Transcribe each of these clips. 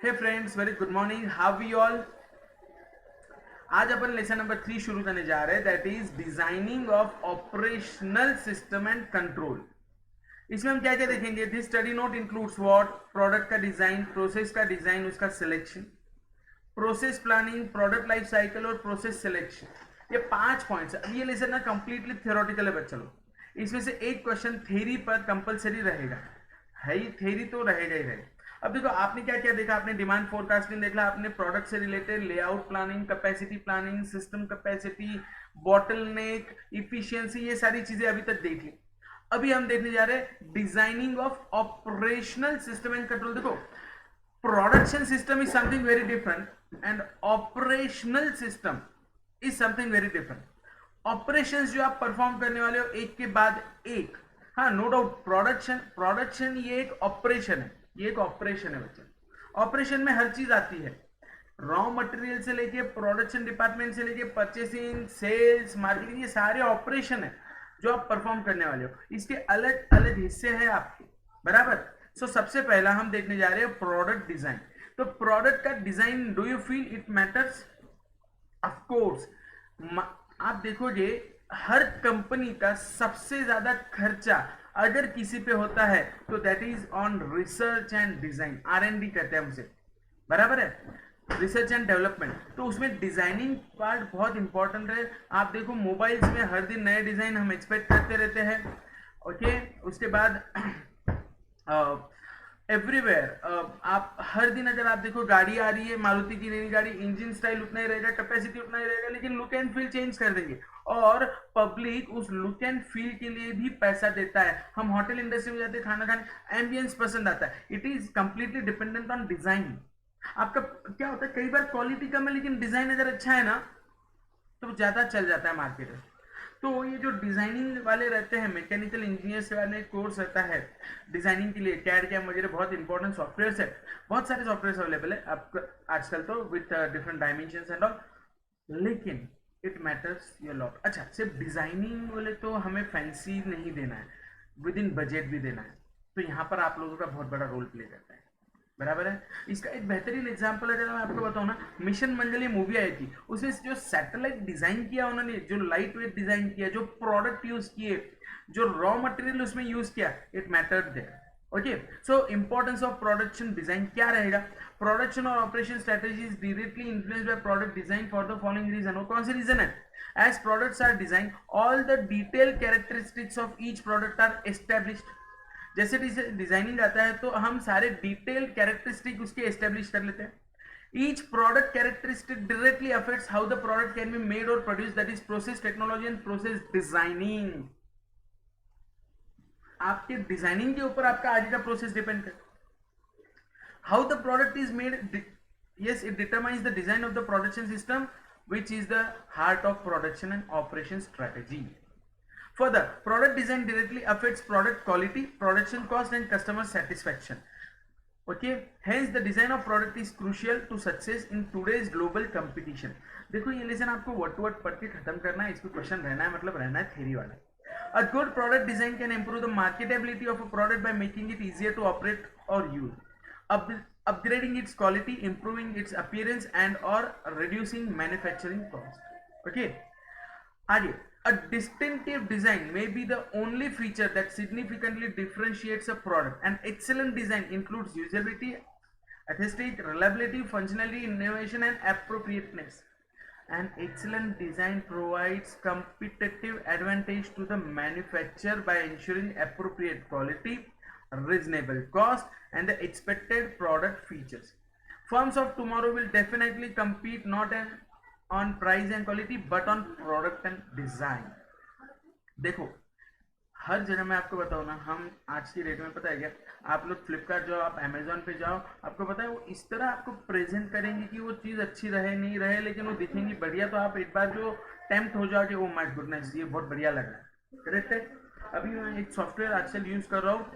Hey friends, very good morning, how you all. आज अपन lesson number 3 शुरू करने जा रहे हैं, that is designing of operational system and control. इसमें हम क्या क्या देखेंगे। This study note includes what, product का डिजाइन, प्रोसेस का डिजाइन, उसका selection, process planning, product life cycle और प्रोसेस सिलेक्शन। ये 5 पॉइंट्स है। अब ये लेसन ना कंप्लीटली थियोरेटिकल है बच्चा लोग। इसमें से एक क्वेश्चन थ्योरी पर कंपलसरी रहेगा, है ही थ्योरी तो रहेगा ही रहेगा। अब देखो आपने क्या क्या देखा। आपने डिमांड फोरकास्टिंग देखा, आपने प्रोडक्ट से related layout planning, capacity planning, system capacity, bottleneck, efficiency, ये सारी चीजें अभी तक देखी। अभी हम देखने जा रहे हैं designing of operational system and control. देखो, production system is something very different and operational system is something very different. Operations जो आप परफॉर्म करने वाले हो एक के बाद एक, हाँ नो डाउट, प्रोडक्शन ये एक ऑपरेशन है, ये एक ऑपरेशन है बच्चा। ऑपरेशन में हर चीज आती है, रॉ मटेरियल से लेके प्रोडक्शन डिपार्टमेंट से लेके परचेसिंग, सेल्स, मार्केटिंग, ये सारे ऑपरेशन है जो आप परफॉर्म करने वाले हो। इसके अलग अलग हिस्से हैं आपके, बराबर। सो सबसे पहला हम देखने जा रहे हैं प्रोडक्ट डिजाइन। तो प्रोडक्ट का design, do you feel it matters? Of course. आप देखोगे हर कंपनी का सबसे ज्यादा खर्चा अगर किसी पे होता है तो that is on research and design, R&D कहते हैं उसे, बराबर है, रिसर्च एंड डेवलपमेंट। तो उसमें डिजाइनिंग पार्ट बहुत इंपॉर्टेंट है। आप देखो मोबाइल्स में हर दिन नए डिजाइन हम एक्सपेक्ट करते रहते हैं, ओके। उसके बाद एवरीवेयर आप हर दिन अगर आप देखो गाड़ी आ रही है, मारुति की नई गाड़ी, इंजन स्टाइल उतना ही रहेगा, कैपेसिटी उतना ही रहेगा, लेकिन लुक एंड फील चेंज कर देंगे। और पब्लिक उस लुक एंड फील के लिए भी पैसा देता है। हम होटल इंडस्ट्री में जाते हैं खाना खाने, एम्बियंस पसंद आता है। It is completely dependent on design. आपका क्या होता है, कई बार क्वालिटी कम है लेकिन डिजाइन अगर अच्छा है ना तो ज्यादा चल जाता है मार्केट में। तो ये जो डिजाइनिंग वाले रहते हैं, मैकेनिकल इंजीनियर्स वाले कोर्स रहता है डिजाइनिंग के लिए, कैड कैम वगैरह बहुत इंपॉर्टेंट सॉफ्टवेयर है। बहुत सारे सॉफ्टवेयर अवेलेबल है आपको आजकल तो with different dimension and all, लेकिन इट मैटर्स योर लॉट। अच्छा, सिर्फ डिजाइनिंग बोले तो हमें फैंसी नहीं देना है, विद इन बजट भी देना है। तो यहाँ पर आप लोगों का बहुत बड़ा रोल प्ले करता है, बराबर है। इसका एक बेहतरीन एग्जांपल अगर मैं आपको बताऊं ना, मिशन मंगल ये मूवी आई थी, उसमें जो सैटेलाइट डिजाइन किया उन्होंने, जो लाइट वेट डिजाइन किया, जो प्रोडक्ट यूज किए, जो रॉ मटेरियल उसमें यूज किया, it mattered there. Okay, so importance of production design क्या रहेगा। प्रोडक्शन और operation strategies directly influenced by product design for the following reason. और कौन सी रीजन है? As products are design, all the detail characteristics of each product are established. जैसे designing आता है तो हम सारे डिटेल कैरेक्टरिस्टिक उसके एस्टेब्लिश कर लेते हैं। Each product characteristic directly affects how the product can be made और produce, that is process technology and process designing. आपके डिजाइनिंग के ऊपर आपका आगे का प्रोसेस डिपेंड करता है। हाउ द प्रोडक्ट इज मेड, yes, it determines the design of the production system, which is the heart of production and operation strategy. Further, product design directly affects product quality, production cost and customer satisfaction. Okay, hence the design of product is crucial to success in today's global competition. देखो ये lesson आपको word to word पढ़ के खत्म करना है, इसमें question रहना है, मतलब रहना है थ्योरी वाला। A good product design can improve the marketability of a product by making it easier to operate or use, upgrading its quality, improving its appearance and or reducing manufacturing cost. Okay, आगे, a distinctive design may be the only feature that significantly differentiates a product. An excellent design includes usability, aesthetic, reliability, functionality, innovation and appropriateness. An excellent design provides competitive advantage to the manufacturer by ensuring appropriate quality, reasonable cost and the expected product features. Firms of tomorrow will definitely compete not on price and quality but on product and design. देखो हर जगह मैं आपको बताऊँ ना, हम आज की date में पता है क्या, आप लोग फ्लिपकार्ट जाओ, आप अमेजोन पे जाओ, आपको पता है वो इस तरह आपको प्रेजेंट करेंगे कि वो चीज़ अच्छी रहे नहीं रहे, लेकिन वो दिखेंगी बढ़िया, तो आप एक बार जो टेम्प्ट हो जाओगे, ओ माय गुडनेस ये बहुत बढ़िया लग रहा है, करेक्ट है। अभी मैं एक सॉफ्टवेयर आजकल यूज़ कर रहा हूँ,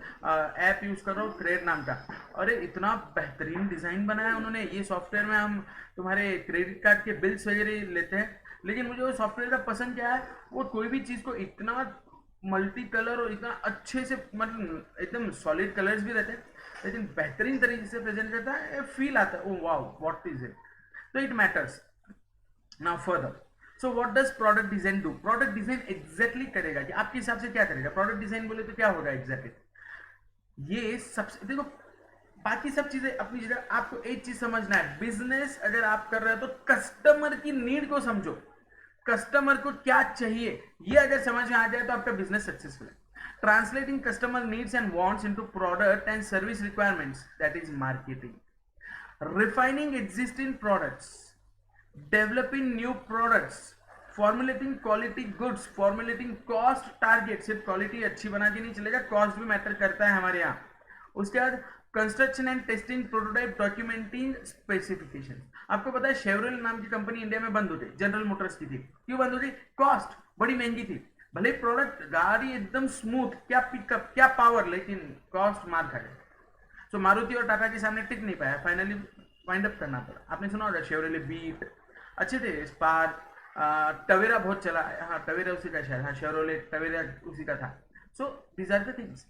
ऐप यूज़ कर रहा हूँ क्रेड नाम का। अरे इतना बेहतरीन डिज़ाइन बनाया उन्होंने। ये सॉफ्टवेयर में हम तुम्हारे क्रेडिट कार्ड के बिल्स वगैरह लेते हैं, लेकिन मुझे वो सॉफ्टवेयर का पसंद क्या है, वो कोई भी चीज़ को इतना मल्टी कलर और इतना अच्छे से, मतलब एकदम सॉलिड कलर्स भी रहते हैं, लेकिन बेहतरीन तरीके से प्रेजेंट करता है, फील आता है, oh wow what is it, तो it matters. Now further, so what does product design do? Product design exactly करेगा कि आपके हिसाब से क्या करेगा. प्रोडक्ट डिजाइन बोले तो क्या होगा एग्जैक्टली, ये सबसे देखो, बाकी सब चीजें अपनी जगह. आपको एक चीज समझना है, बिजनेस अगर आप कर रहे हो तो कस्टमर की नीड को समझो, कस्टमर को क्या चाहिए, ये अगर समझ में आ जाए तो आपका बिजनेस सक्सेसफुल है. Translating customer needs and wants into product and service requirements, that is marketing. Refining existing products, developing new products, formulating quality goods, formulating cost target. सिर्फ क्वालिटी अच्छी बना के नहीं चलेगा, कॉस्ट भी मैटर करता है हमारे यहाँ. उसके बाद construction and testing prototype, documenting specification. आपको पता है शेवरलेट नाम की कंपनी इंडिया में बंद हो गई, जनरल मोटर्स की थी. क्यों बंद हो गई? कॉस्ट बड़ी महंगी थी. भले प्रोडक्ट गाड़ी एकदम स्मूथ, क्या पिकअप क्या पावर, लेकिन कॉस्ट मार खा गई. सो मारुति और टाटा के सामने टिक नहीं पाया, फाइनली वाइंड अप करना पड़ा. आपने सुना होगा शेवरले बीट अच्छे थे, स्पार्क, टवेरा बहुत चला. हाँ टवेरा उसी का शायद, हाँ शेवरले टवेरा उसी का था. So these are the things.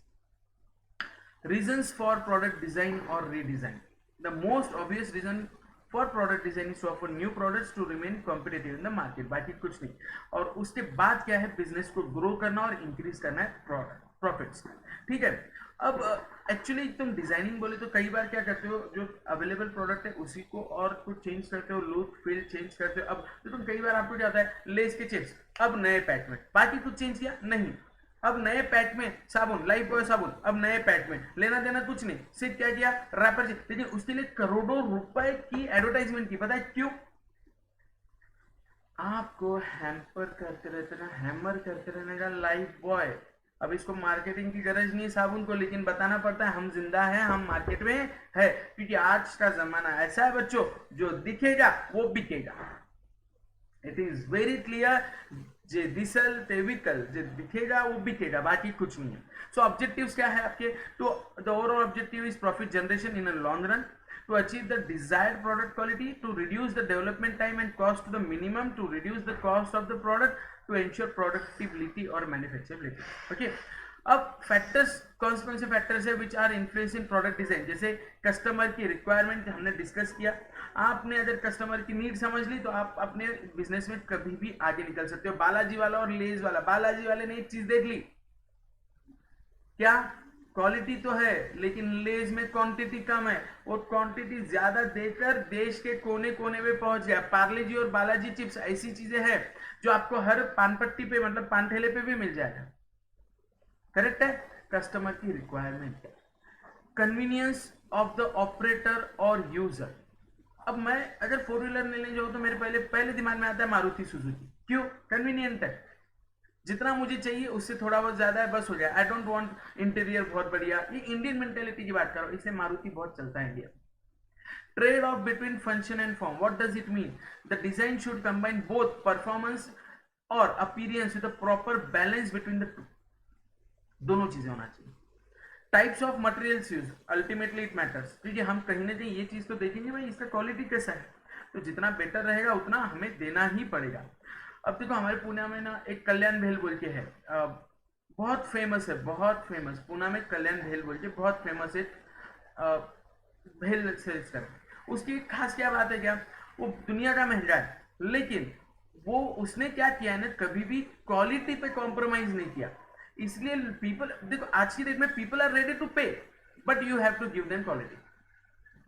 Reasons for product design or redesign. The most obvious reason for product design is to offer new products to remain competitive in the market. बाकी कुछ नहीं. और उसके बाद क्या है, बिजनेस को ग्रो करना और इंक्रीज करना है प्रोडक्ट प्रॉफिट्स. ठीक है. अब एक्चुअली तुम डिजाइनिंग बोले तो कई बार क्या करते हो, जो अवेलेबल प्रोडक्ट है उसी को और कुछ चेंज करते हो, लुक फील चेंज करते हो. अब तो तुम कई बार आपको क्या होता है, लेस के चिप्स अब नए पैक में, बाकी कुछ चेंज किया नहीं. अब नए पैक में साबुन, लाइफ बॉय साबुन अब नए पैक में, लेना देना कुछ नहीं, सिर्फ क्या किया रैपर. लेकिन उसके लिए करोड़ों रुपए की एडवर्टाइजमेंट की. पता है क्यों? आपको हैम्पर करते रहते ना, हैमर करते रहने का लाइफ बॉय. अब इसको मार्केटिंग की गरज नहीं साबुन को, लेकिन बताना पड़ता है हम जिंदा हैं, हम मार्केट में है, क्योंकि आज का जमाना ऐसा है बच्चों, जो दिखेगा वो बिकेगा. It is very clear. जे दिसल ते विकल, जे दिखेगा वो बिकेगा, बाकी कुछ नहीं है. सो ऑब्जेक्टिव्स क्या है आपके? तो the overall objective is profit generation in a long run, to achieve the desired product quality, to reduce the development time and cost to the minimum, to reduce the cost of the product, to ensure productivity or manufacturability. Okay. अब factors कौन से factors है which are influence in product design? जैसे customer की requirement हमने discuss किया. आपने अगर कस्टमर की नीड समझ ली तो आप अपने बिजनेस में कभी भी आगे निकल सकते हो. बालाजी वाला और लेज वाला, बालाजी वाले ने एक चीज देख ली, क्या क्वालिटी तो है लेकिन लेज में क्वांटिटी कम है, और क्वांटिटी ज्यादा देकर देश के कोने कोने में पहुंच गया. पार्ले जी और बालाजी चिप्स ऐसी चीजें हैं जो आपको हर पान पट्टी पे, मतलब पान ठेले पे भी मिल जाएगा. करेक्ट है. कस्टमर की requirement, convenience of the operator और यूजर. अब मैं अगर फोर व्हीलर लेने जाऊँ तो मेरे पहले दिमाग में आता है मारुति सुजुकी. क्यों? कन्वीनियंट है, जितना मुझे चाहिए उससे थोड़ा बहुत ज्यादा है बस हो गया. आई डोंट वांट इंटीरियर बहुत बढ़िया. ये इंडियन मेंटेलिटी की बात करो, इससे मारुति बहुत चलता है India. Trade off between function and form. What does it mean? The design should combine both performance और appearance with a proper balance between the two. दोनों चीजें होना चाहिए. Types of materials use, ultimately it matters, क्योंकि हम कहीं ना कहीं ये चीज तो देखेंगे भाई इसका क्वालिटी कैसा है, तो जितना बेटर रहेगा उतना हमें देना ही पड़ेगा. अब देखो हमारे पुणे में ना एक कल्याण भेल बोल के है, बहुत फेमस है, बहुत फेमस. पुणे में कल्याण भेल बोल के बहुत फेमस है, भेल सेल्स कर. उसकी खास क्या बात है, क्या वो दुनिया का महंगा है, लेकिन वो उसने क्या किया है ना, कभी भी क्वालिटी पे कॉम्प्रोमाइज नहीं किया. इसलिए पीपल, देखो आज की डेट में people are ready to pay but you have to give them quality.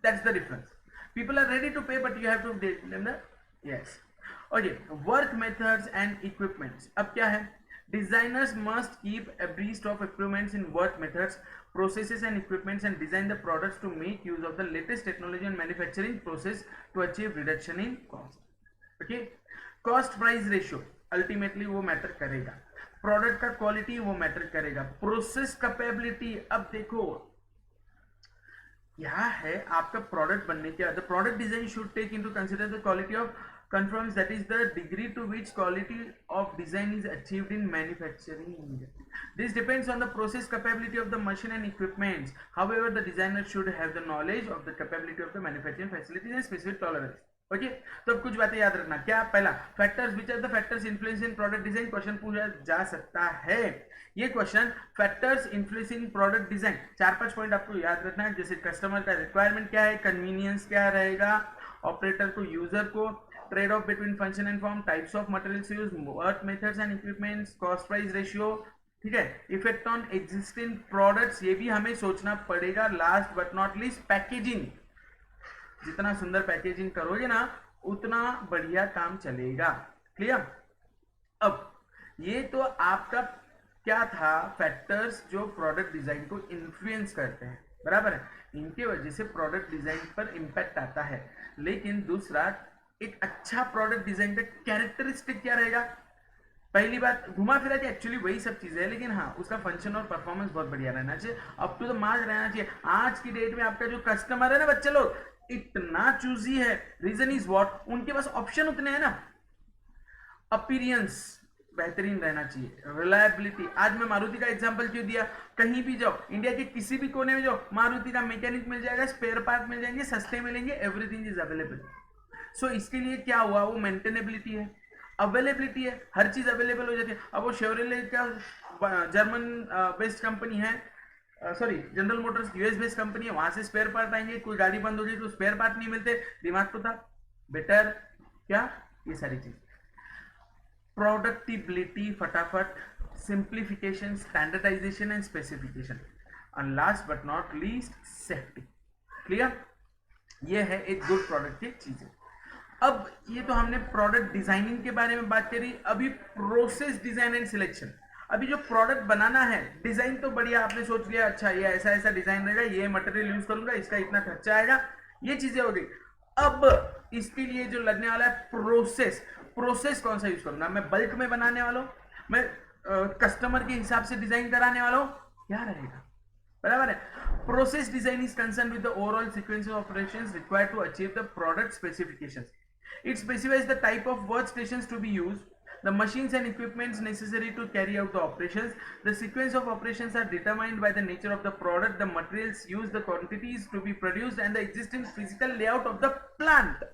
That's the difference. People are ready to pay but you have to give them the, yes. Okay. Work methods and equipments. अब क्या है, designers must keep abreast of improvements in work methods, processes and equipments and design the products to make use of the latest technology and manufacturing process to achieve reduction in cost. Okay. cost price ratio ultimately वो matter करेगा. Product का quality वो matter करेगा. Process capability. अब देखो क्या है आपका प्रोडक्ट बनने के बाद, product design should take into consider the quality of confirms, that is the degree to which quality of design is achieved in manufacturing. This depends on the process capability of the machine and equipments. However, the designer should have the knowledge of the capability of the manufacturing facilities and specific tolerance. Okay तो अब कुछ बातें याद रखना। क्या? पहला, factors, which are the factors influencing product design, question पूछा जा सकता है ये question. Factors influencing product design, 4-5 point आपको याद रखना है। जैसे कस्टमर का रिक्वायरमेंट क्या है, कन्वीनियंस क्या रहेगा, ऑपरेटर को, यूजर को, trade off between function and form, types of materials use, work methods and equipments, cost price ratio, ठीक है, इफेक्ट ऑन एग्जिस्टिंग प्रोडक्ट्स, ये भी हमें सोचना पड़ेगा। Last but not least, packaging, जितना सुंदर पैकेजिंग करोगे ना उतना बढ़िया काम चलेगा। क्लियर? अब ये तो आपका क्या था, फैक्टर्स जो प्रोडक्ट डिजाइन को इन्फ्लुएंस करते हैं, बराबर है, इनके वजह से प्रोडक्ट डिजाइन पर इंपैक्ट आता है। लेकिन दूसरा, एक अच्छा प्रोडक्ट डिजाइन का कैरेक्टरिस्टिक क्या रहेगा? पहली बात, घुमा फिरा के एक्चुअली वही सब चीजें है, लेकिन हाँ उसका फंक्शन और परफॉर्मेंस बहुत बढ़िया रहना चाहिए, अप टू द मार्क रहना चाहिए। आज की डेट में आपका जो कस्टमर है ना बच्चे लोग, इतना चूजी है। रीजन इज व्हाट, उनके पास ऑप्शन उतने हैं ना। अपीरियंस बेहतरीन रहना चाहिए, रिलायबिलिटी। आज मैं मारुति का एग्जांपल क्यों दिया, कहीं भी जाओ, इंडिया के किसी भी कोने में जाओ, मारुति का मैकेनिक मिल जाएगा, स्पेयर पार्ट मिल जाएंगे, सस्ते मिलेंगे, एवरीथिंग इज अवेलेबल। सो इसके लिए क्या हुआ, वो मेंटेनेबिलिटी है, अवेलेबिलिटी है, हर चीज अवेलेबल हो जाती है। अब वो शेवरले का जर्मन बेस्ड कंपनी है, sorry general Motors US based company है, वहां से स्पेयर पार्ट आएंगे, कोई गाड़ी बंद हो गई तो स्पेयर पार्ट नहीं मिलते, दिमाग तो था बेटर। क्या? ये सारी चीज, प्रोडक्टिबिलिटी फटाफट, simplification, standardization and specification, and last but not least safety. Clear? ये है एक गुड प्रोडक्ट की चीजें। अब ये तो हमने प्रोडक्ट डिजाइनिंग के बारे में बात करी, अभी प्रोसेस डिजाइन एंड सिलेक्शन। अभी जो प्रोडक्ट बनाना है, डिजाइन तो बढ़िया आपने सोच लिया, अच्छा ये ऐसा ऐसा डिजाइन रहेगा, ये मटेरियल यूज करूंगा, इसका इतना खर्चा आएगा, ये चीजें हो गई। अब इसके लिए जो लगने वाला है प्रोसेस, प्रोसेस कौन सा यूज करूंगा, मैं बल्क में बनाने वाला हूं, मैं कस्टमर के हिसाब से डिजाइन कराने वाला हूं, क्या रहेगा, बराबर है। Process design is concern with the overall sequence of operations required to achieve the product specifications. It specifies the type of workstations to be used, the machines and equipments necessary to carry out the operations. The sequence of operations are determined by the nature of the product, the materials used, the quantities to be produced, and the existing physical layout of the plant.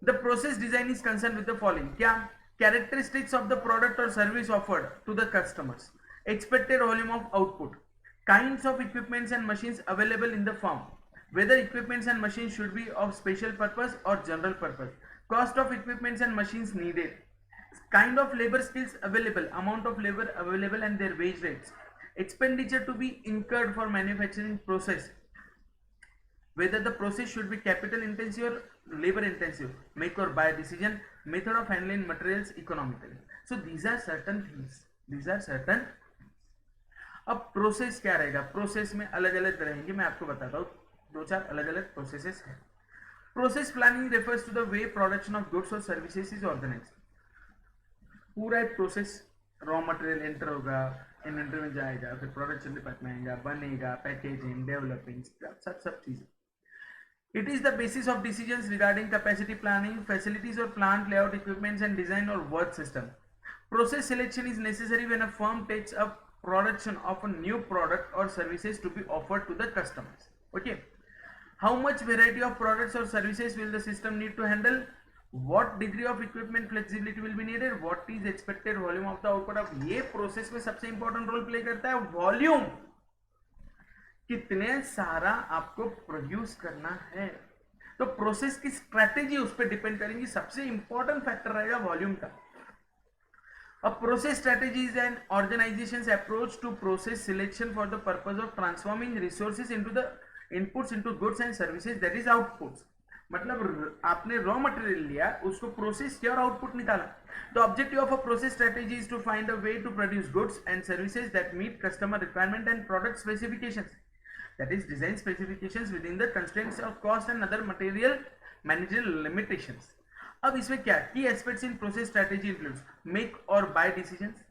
The process design is concerned with the following. क्या? Characteristics of the product or service offered to the customers, expected volume of output, kinds of equipments and machines available in the firm, whether equipments and machines should be of special purpose or general purpose, cost of equipments and machines needed, kind of labor skills available, amount of labor available and their wage rates, expenditure to be incurred for manufacturing process, whether the process should be capital intensive or labor intensive, make or buy decision, method of handling materials economically. So these are certain things, these are certain. अब process क्या रहेगा, process में अलग अलग रहेंगे, मैं आपको बताता हूँ, दो चार अलग अलग प्रोसेसेस है। Process planning refers to the way production of goods और सर्विसेज इज ऑर्गेनाइज्ड। पूरा एक प्रोसेस, रॉ मटेरियल एंटर होगा, इन्वेंटरी में जाएगा, फिर प्रोडक्शन डिपार्टमेंट आएगा, बनेगा, पैकेजिंग, डेवलपिंग, सब चीजें। It is the basis of decisions regarding capacity planning, facilities or plant layout, equipments and design or work system. Process selection is necessary when a firm takes up production of a new product or services to be offered to the customers. Okay. How much variety of products or services will the system need to handle? What degree of equipment flexibility will be needed? What is expected volume of the output of? ये process में सबसे important role play करता है volume, कितने सारा आपको produce करना है। तो प्रोसेस की स्ट्रेटेजी उस पर डिपेंड करेंगी, सबसे इंपॉर्टेंट फैक्टर रहेगा वॉल्यूम का। A process strategy is an organization's approach to process selection for the purpose of transforming resources into the inputs into goods and services, that is outputs. मतलब आपने raw material लिया, उसको process किया और output निकाला। The objective of a process strategy is to find a way to produce goods and services that meet customer requirement and product specifications, that is design specifications within the constraints of cost and other material managerial limitations. अब इसमें क्या key aspects in process strategy includes make और buy decisions,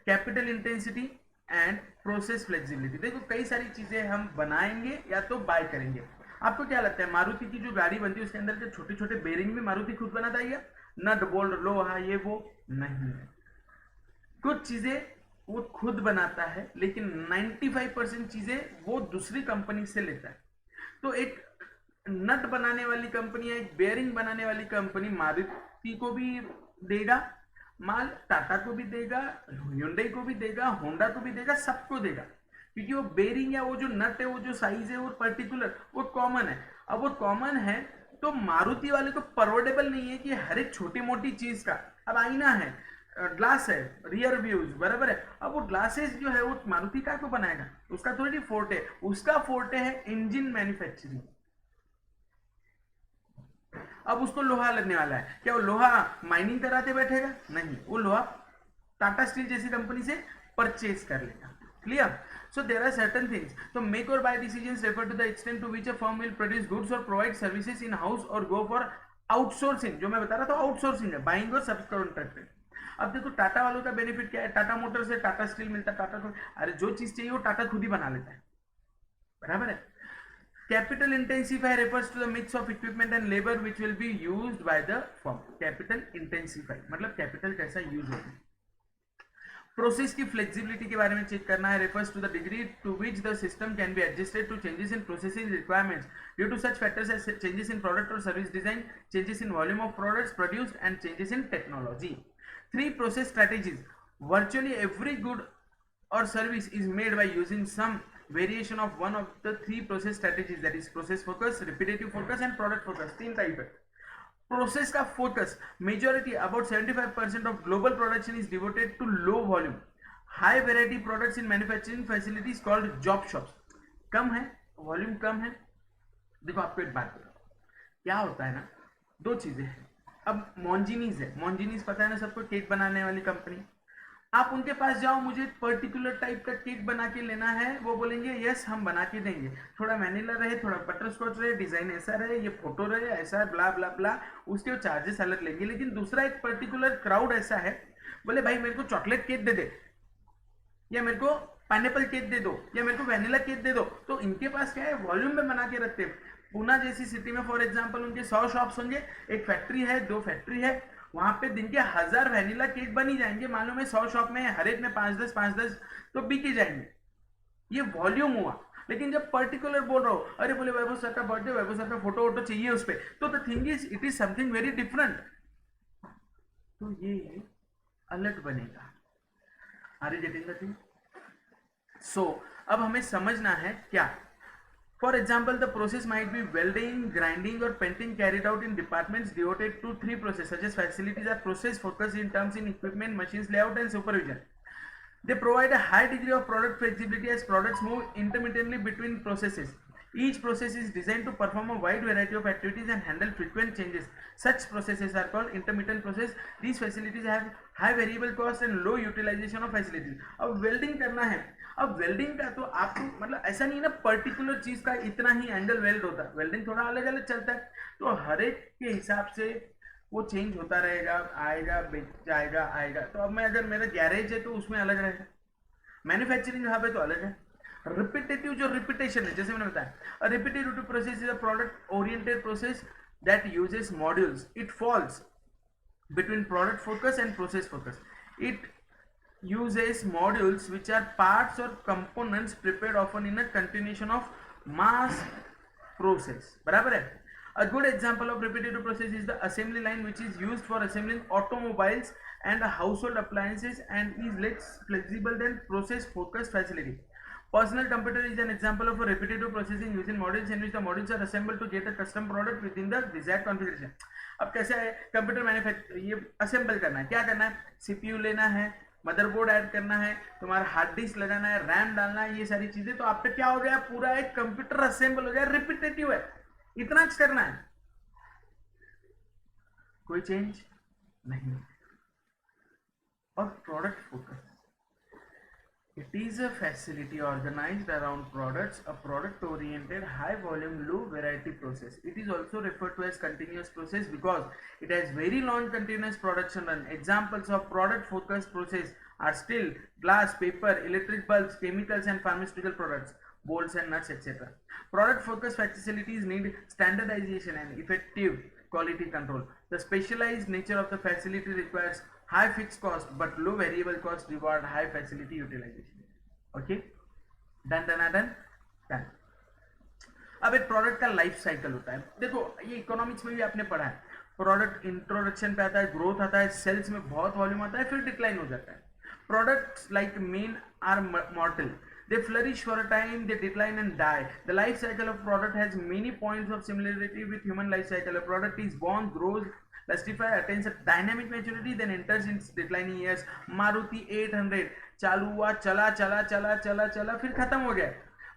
capital intensity and process flexibility. देखो कई सारी चीजें हम बनाएंगे या तो बाय करेंगे। आपको क्या लगता है मारुति की जो गाड़ी बनती है उसके अंदर के छोटे छोटे बेरिंग भी मारुति खुद बनाता है, नट बोल्ट लोहा ये वो नहीं है, कुछ चीजें वो खुद बनाता है, लेकिन 95% चीजें वो दूसरी कंपनी से लेता है। तो एक नट बनाने वाली कंपनी है, एक बेयरिंग बनाने वाली कंपनी मारुति को भी देगा माल, टाटा को भी देगा, hyundai को भी देगा, होंडा को भी देगा, सबको देगा, क्योंकि वो बेयरिंग या वो जो नट है, वो जो साइज है वो पर्टिकुलर वो कॉमन है। अब वो कॉमन है तो मारुति वाले को परवडेबल नहीं है कि हर एक छोटी मोटी चीज का, अब आईना है, ग्लास है, रियर व्यूज, बराबर है, अब वो ग्लासेस जो है वो मारुति का को बनाएगा, उसका थोड़ी फोर्ट है, उसका फोर्ट है इंजन मैन्युफैक्चरिंग। अब उसको लोहा लगने वाला है, क्या वो लोहा माइनिंग कराते बैठेगा? नहीं, वो लोहा टाटा स्टील जैसी कंपनी से परचेज कर लेगा। Clear? So there are certain things, तो मेक और buy decisions refer to the extent to which a firm will produce goods और प्रोवाइड सर्विसेज इन हाउस और गो फॉर आउटसोर्सिंग। जो मैं बता रहा था आउटसोर्सिंग है, बाइंग और सब कॉन्ट्रैक्टेड। अब देखो टाटा वालों का बेनिफिट क्या है, टाटा मोटर से टाटा स्टील मिलता है, टाटा को अरे जो चीज चाहिए वो टाटा खुद ही बना लेता है, बराबर है। Capital intensify refers to the mix of equipment and labor which will be used by the firm. Capital intensify मतलब capital कैसा यूज होगा। प्रोसेस की फ्लेक्सिबिलिटी के बारे में चेक करना है, refers to the degree to which the system can be adjusted to changes in processing requirements due to such factors as changes in product or service design, changes in volume of products produced and changes in technology. 3 process strategies. Virtually every good or service is made by using some variation of one of the 3 process strategies, that is process focus, repetitive focus and product focus। 3 type है process का focus. Majority about 75% of global production is devoted to low volume high variety products in manufacturing facilities called job shops. कम है volume, कम है। देखो आपको एक बात बताओ, क्या होता है ना, दो चीजें हैं। अब मॉन्जिनीज है, मॉन्जिनीज पता है ना सबको, केक बनाने वाली कंपनी। आप उनके पास जाओ, मुझे पर्टिकुलर टाइप का केक बना के लेना है, वो बोलेंगे यस हम बना के देंगे, थोड़ा वैनिला रहे, थोड़ा बटर स्कॉच रहे, डिजाइन ऐसा रहे, ये फोटो रहे, ऐसा ब्ला ब्ला ब्ला, उसके वो चार्जेस अलग लेंगे। लेकिन दूसरा एक पर्टिकुलर क्राउड ऐसा है, बोले भाई मेरे को चॉकलेट केक दे दे, या मेरे को पाइनएप्पल केक दे दो, या मेरे को वैनिला केक दे दो। तो इनके पास क्या है, वॉल्यूम में बना के रखते हैं। पूना जैसी सिटी में फॉर एग्जाम्पल उनके 100 शॉप्स होंगे, एक फैक्ट्री है, 2 फैक्ट्री है, वहां पे दिन के 1000 वैनिला केक बनी जाएंगे। मालूम है 100 शॉप में हर एक में 5-10 तो बिके जाएंगे। ये वॉल्यूम हुआ। लेकिन जब पर्टिकुलर बोल रहा हूं, अरे बोले वैभव सर का बर्थडे, वैभव सर का फोटो वोटो चाहिए उस पर, तो the thing is it is something very different, तो ये अलर्ट बनेगा। Are you getting the thing? So अब हमें समझना है क्या। For example, the process might be welding, grinding or painting carried out in departments devoted to 3 processes such as facilities are process focused in terms in equipment, machines, layout and supervision. They provide a high degree of product flexibility as products move intermittently between processes. Each process is designed to perform a wide variety of activities and handle frequent changes. Such processes are called intermittent process. These facilities have high variable cost and low utilization of facilities. अब welding करना है, अब welding का तो आपको मतलब ऐसा नहीं ना पर्टिकुलर चीज का इतना ही एंगल वेल्ड होता है, वेल्डिंग थोड़ा अलग अलग चलता है, तो हर एक के हिसाब से वो चेंज होता रहेगा, आएगा जाएगा आएगा। तो अब मैं अगर मेरा गैरेज है तो उसमें अलग रहेगा, मैन्युफैक्चरिंग जहाँ पे तो अलग है। रिपीटेटिव जो रिपीटेशन है, जैसे मैंने बताया, repetitive process is a product oriented process that uses modules, it falls between product focus and process focus. It uses modules which are parts or components prepared often in a continuation of mass process, बराबर है। A good example of repetitive process is the assembly line which is used for assembling automobiles and household appliances and is less flexible than process focused facility. Personal computer is an example of a repetitive processing using modules in which the modules are assembled to get a custom product within the desired configuration. अब कैसे है computer manufacture, ये assemble करना है, क्या करना है, CPU लेना है, मदरबोर्ड ऐड करना है, तुम्हारा हार्ड डिस्क लगाना है, रैम डालना है, ये सारी चीजें, तो आपका क्या हो गया, पूरा एक कंप्यूटर असेंबल हो गया, रिपीटेटिव है, इतना करना है, कोई चेंज नहीं। और product focus, it is a facility organized around products, a product-oriented, high-volume, low-variety process. It is also referred to as continuous process because it has very long continuous production run. Examples of product-focused process are steel, glass, paper, electric bulbs, chemicals and pharmaceutical products, bolts and nuts, etc. Product-focused facilities need standardization and effective quality control. The specialized nature of the facility requires high fixed cost but low variable cost reward high facility utilization. Okay, done. अब एक product का life cycle होता है, देखो ये economics में भी आपने पढ़ा है, प्रोडक्ट इंट्रोडक्शन पे आता है, ग्रोथ आता है, सेल्स में बहुत वॉल्यूम आता है, फिर डिक्लाइन हो जाता है. Products like mean are mortal. They flourish for a time, they decline and die. The life cycle of product has many points of similarity with human life cycle. A product is born, grows, justifies, attains a dynamic maturity, then enters its declining years. Maruti 800 चालू हुआ, चला चला चला चला चला, फिर खत्म हो गया.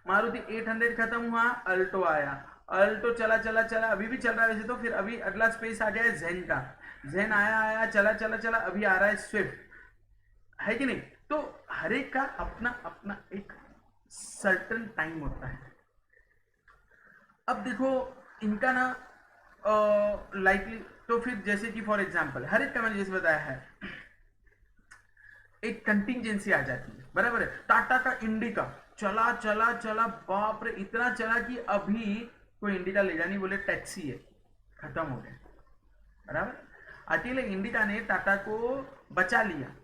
मारुति 800 खत्म हुआ, अल्टो आया, अल्टो चला चला चला, अभी भी चल रहा है वैसे तो, फिर अभी अगला स्पेस आ गया है जेन का, जेन आया आया चला चला चला, अभी आ रहा है स्विफ्ट, है कि नहीं. तो हर एक का अपना अपना एक सर्टन टाइम होता है. अब देखो इनका ना लाइकली, तो फिर जैसे कि फॉर एग्जांपल हर एक का मैंने जैसे बताया है, एक कंटिंजेंसी आ जाती है, बराबर है. टाटा का इंडिका चला चला चला, बाप रे इतना चला कि अभी कोई इंडिका ले जानी बोले टैक्सी है, खत्म हो गया, बराबर. अकेले इंडिका ने टाटा को बचा लिया.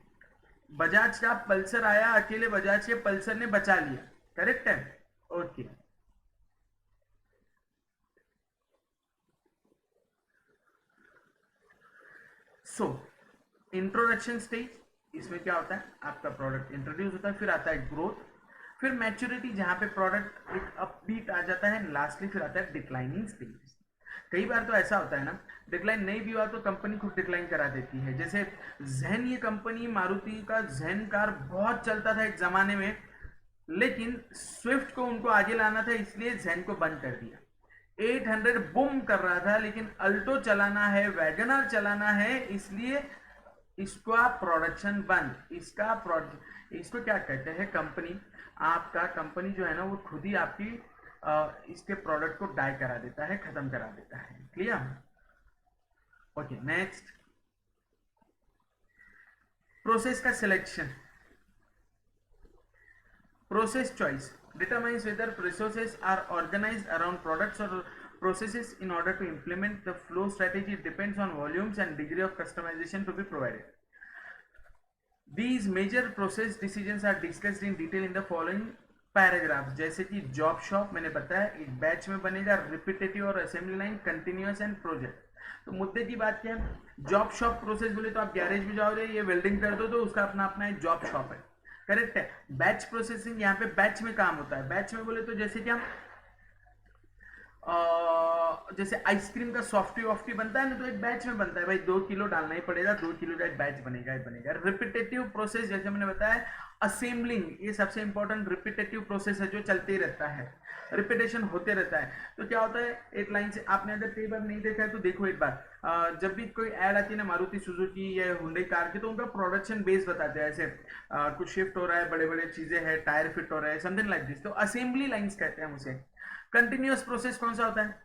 बजाज का पल्सर आया, अकेले बजाज के पल्सर ने बचा लिया, करेक्ट है. ओके, सो इंट्रोडक्शन स्टेज, इसमें क्या होता है, आपका प्रोडक्ट इंट्रोड्यूस होता है, फिर आता है ग्रोथ, फिर मैच्योरिटी जहां पे प्रोडक्ट एक अपबीट आ जाता है, लास्टली फिर आता है डिक्लाइनिंग स्टेज. कई बार तो ऐसा होता है ना, डिक्लाइन नहीं भी हुआ तो कंपनी खुद डिक्लाइन करा देती है. जैसे जेन, ये कंपनी मारुति का जेन कार बहुत चलता था एक जमाने में, लेकिन स्विफ्ट को उनको आगे लाना था, इसलिए जेन को बंद कर दिया. 800 बूम कर रहा था, लेकिन अल्टो चलाना है, वैगनर चलाना है, इसलिए इसका प्रोडक्शन बंद. इसका प्रोडक्ट, इसको क्या कहते हैं, कंपनी, आपका कंपनी जो है ना वो खुद ही आपकी इसके प्रोडक्ट को डाई करा देता है, खत्म करा देता है. क्लियर. ओके, नेक्स्ट प्रोसेस का selection. Process choice determines whether resources are organized around products or processes in order to implement the flow strategy. It depends on volumes and degree of customization to be provided. These major process decisions are discussed in detail in the following paragraphs. जैसे कि job shop मैंने बताया एक batch में बनेगा, repetitive और assembly line, continuous and project. तो मुद्दे की बात क्या है, जॉब शॉप प्रोसेस बोले तो आप गैरेज में जाओगे, ये वेल्डिंग कर दो तो उसका अपना अपना एक जॉब शॉप है, करेक्ट है. बैच प्रोसेसिंग, यहाँ पे बैच में काम होता है. बैच में बोले तो जैसे क्या, जैसे आइसक्रीम का सॉफ्टी वॉफ्टी बनता है ना, तो एक बैच में बनता है भाई, 2 किलो डालना ही पड़ेगा, 2 किलो का एक बैच बनेगा ही बनेगा. रिपीटेटिव प्रोसेस जैसे मैंने बताया, असेंबलिंग, ये सबसे इंपॉर्टेंट रिपीटेटिव प्रोसेस है जो चलते ही रहता है, रिपीटेशन होते रहता है. तो क्या होता है, एक लाइन से आपने अगर कई बार नहीं देखा है तो देखो एक बार, जब भी कोई ऐड आती है ना मारुति सुजुकी या हुंडई कार की, तो उनका प्रोडक्शन बेस बताते हैं, ऐसे कुछ शिफ्ट हो रहा है, बड़े बड़े चीजें हैं, टायर फिट हो रहा है, समथिंग लाइक दिस. तो असेंबली लाइंस कहते हैं उसे. कंटिन्यूअस प्रोसेस कौन सा होता है,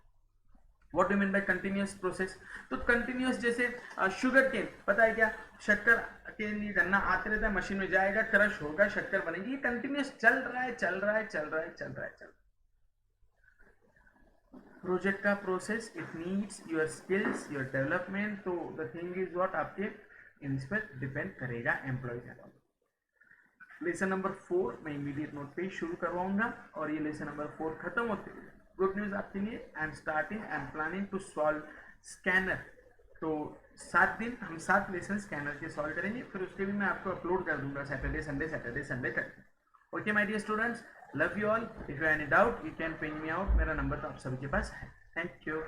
what do mean by continuous process. तो कंटिन्यूअस जैसे शुगर केन, पता है क्या, शक्कर केन, ये गन्ना आते रहता है, मशीन में जाएगा, क्रश होगा, शक्कर बनेगी, ये कंटिन्यूअस चल रहा है चल रहा है चल रहा है चल रहा है चल रहा है. प्रोजेक्ट का process, it needs your skills, your development. तो द थिंग इज व्हाट, आपके इन पर डिपेंड करेगा एम्प्लॉय का. लेसन नंबर 4 मैं इमीडिएट नोट पे शुरू करवाऊंगा, और ये लेसन नंबर 4 खत्म होते हैं. गुड न्यूज आपके लिए, I am starting, I am planning to solve scanner. तो 7 दिन हम 7 लेसन स्कैनर के सॉल्व करेंगे, फिर उसके भी मैं आपको अपलोड कर दूंगा सैटरडे संडे तक. Okay my dear students, love you all. If you any doubt you can ping me out, मेरा नंबर तो आप सभी के पास है. Thank you.